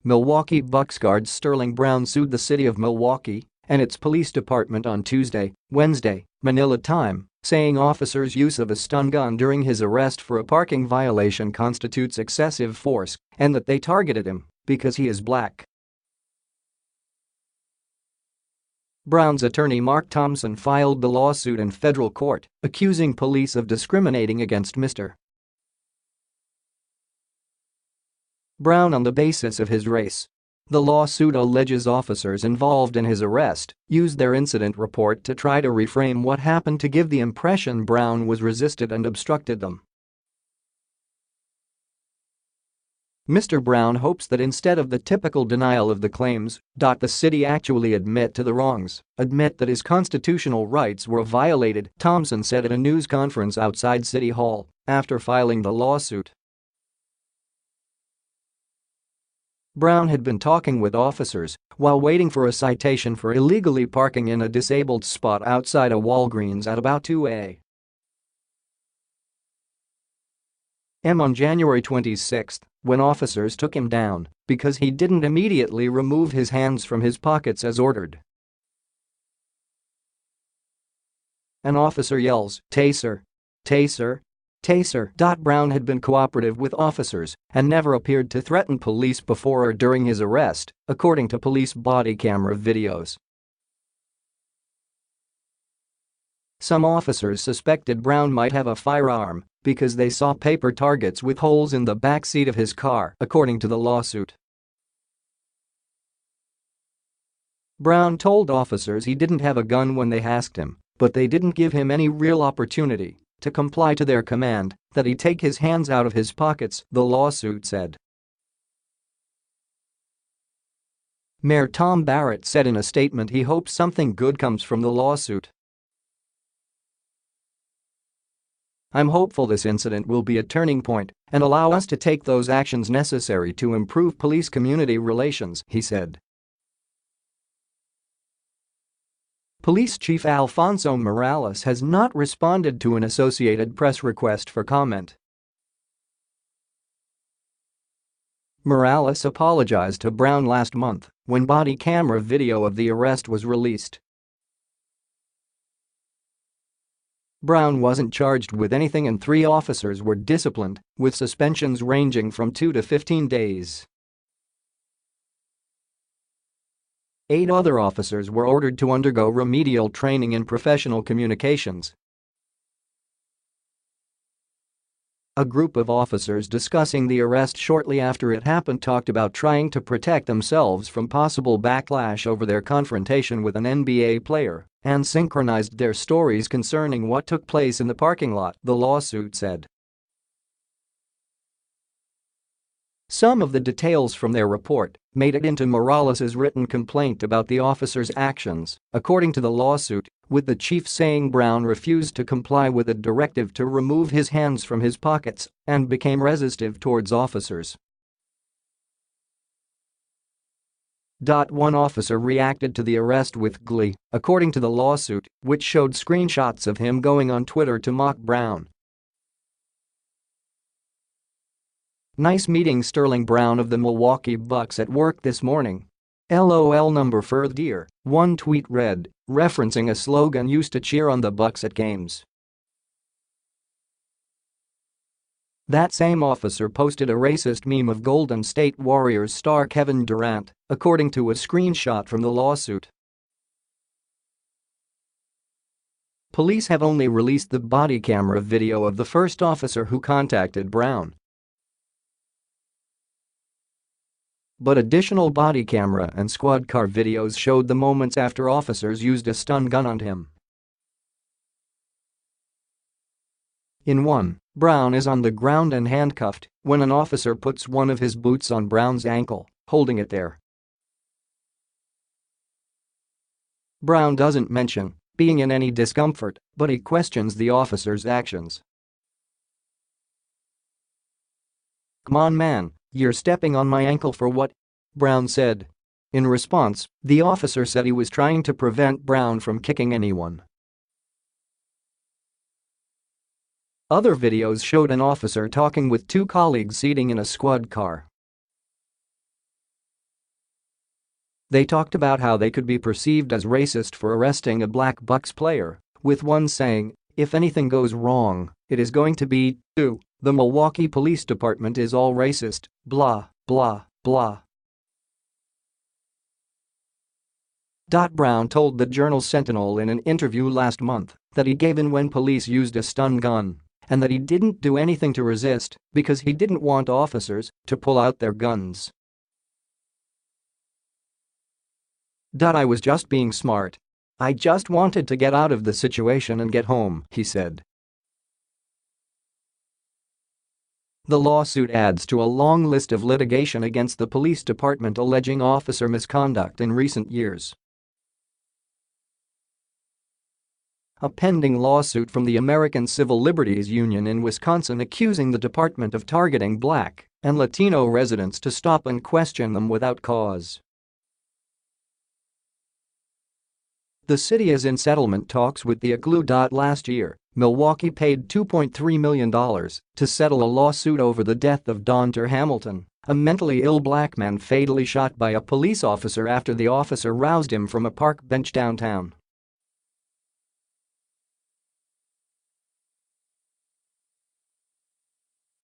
Milwaukee Bucks guard Sterling Brown sued the city of Milwaukee and its police department on Wednesday, Manila time, saying officers' use of a stun gun during his arrest for a parking violation constitutes excessive force and that they targeted him because he is black. Brown's attorney Mark Thomsen filed the lawsuit in federal court, accusing police of discriminating against Mr. Brown on the basis of his race. The lawsuit alleges officers involved in his arrest used their incident report to try to reframe what happened to give the impression Brown was resisted and obstructed them. Mr. Brown hopes that instead of the typical denial of the claims, the city actually admit to the wrongs, admit that his constitutional rights were violated, Thomsen said at a news conference outside City Hall after filing the lawsuit. Brown had been talking with officers while waiting for a citation for illegally parking in a disabled spot outside a Walgreens at about 2 a.m. on January 26, when officers took him down because he didn't immediately remove his hands from his pockets as ordered. An officer yells, "Taser! Taser! Taser!" Brown had been cooperative with officers and never appeared to threaten police before or during his arrest, according to police body camera videos. Some officers suspected Brown might have a firearm because they saw paper targets with holes in the back seat of his car, according to the lawsuit. Brown told officers he didn't have a gun when they asked him, but they didn't give him any real opportunity to comply to their command that he take his hands out of his pockets, the lawsuit said. Mayor Tom Barrett said in a statement he hopes something good comes from the lawsuit. "I'm hopeful this incident will be a turning point and allow us to take those actions necessary to improve police-community relations," he said. Police Chief Alfonso Morales has not responded to an Associated Press request for comment. Morales apologized to Brown last month when body camera video of the arrest was released. Brown wasn't charged with anything and 3 officers were disciplined, with suspensions ranging from 2 to 15 days. 8 other officers were ordered to undergo remedial training in professional communications. A group of officers discussing the arrest shortly after it happened talked about trying to protect themselves from possible backlash over their confrontation with an NBA player and synchronized their stories concerning what took place in the parking lot, the lawsuit said. Some of the details from their report made it into Morales' written complaint about the officers' actions, according to the lawsuit, with the chief saying Brown refused to comply with a directive to remove his hands from his pockets and became resistive towards officers. One officer reacted to the arrest with glee, according to the lawsuit, which showed screenshots of him going on Twitter to mock Brown. "Nice meeting Sterling Brown of the Milwaukee Bucks at work this morning. LOL number for dear," one tweet read, referencing a slogan used to cheer on the Bucks at games. That same officer posted a racist meme of Golden State Warriors star Kevin Durant, according to a screenshot from the lawsuit. Police have only released the body camera video of the first officer who contacted Brown. But additional body camera and squad car videos showed the moments after officers used a stun gun on him. In one, Brown is on the ground and handcuffed when an officer puts one of his boots on Brown's ankle, holding it there. Brown doesn't mention being in any discomfort, but he questions the officer's actions. "Come on man, you're stepping on my ankle for what?" Brown said. In response, the officer said he was trying to prevent Brown from kicking anyone. Other videos showed an officer talking with 2 colleagues seating in a squad car. They talked about how they could be perceived as racist for arresting a black Bucks player, with one saying, "If anything goes wrong, it is going to be you. The Milwaukee Police Department is all racist, blah, blah, blah." Brown told the Journal Sentinel in an interview last month that he gave in when police used a stun gun and that he didn't do anything to resist because he didn't want officers to pull out their guns. "I was just being smart. I just wanted to get out of the situation and get home," he said. The lawsuit adds to a long list of litigation against the police department alleging officer misconduct in recent years. A pending lawsuit from the American Civil Liberties Union in Wisconsin accusing the department of targeting Black and Latino residents to stop and question them without cause. The city is in settlement talks with the ACLU. Last year, Milwaukee paid $2.3 million to settle a lawsuit over the death of Donter Hamilton, a mentally ill black man fatally shot by a police officer after the officer roused him from a park bench downtown.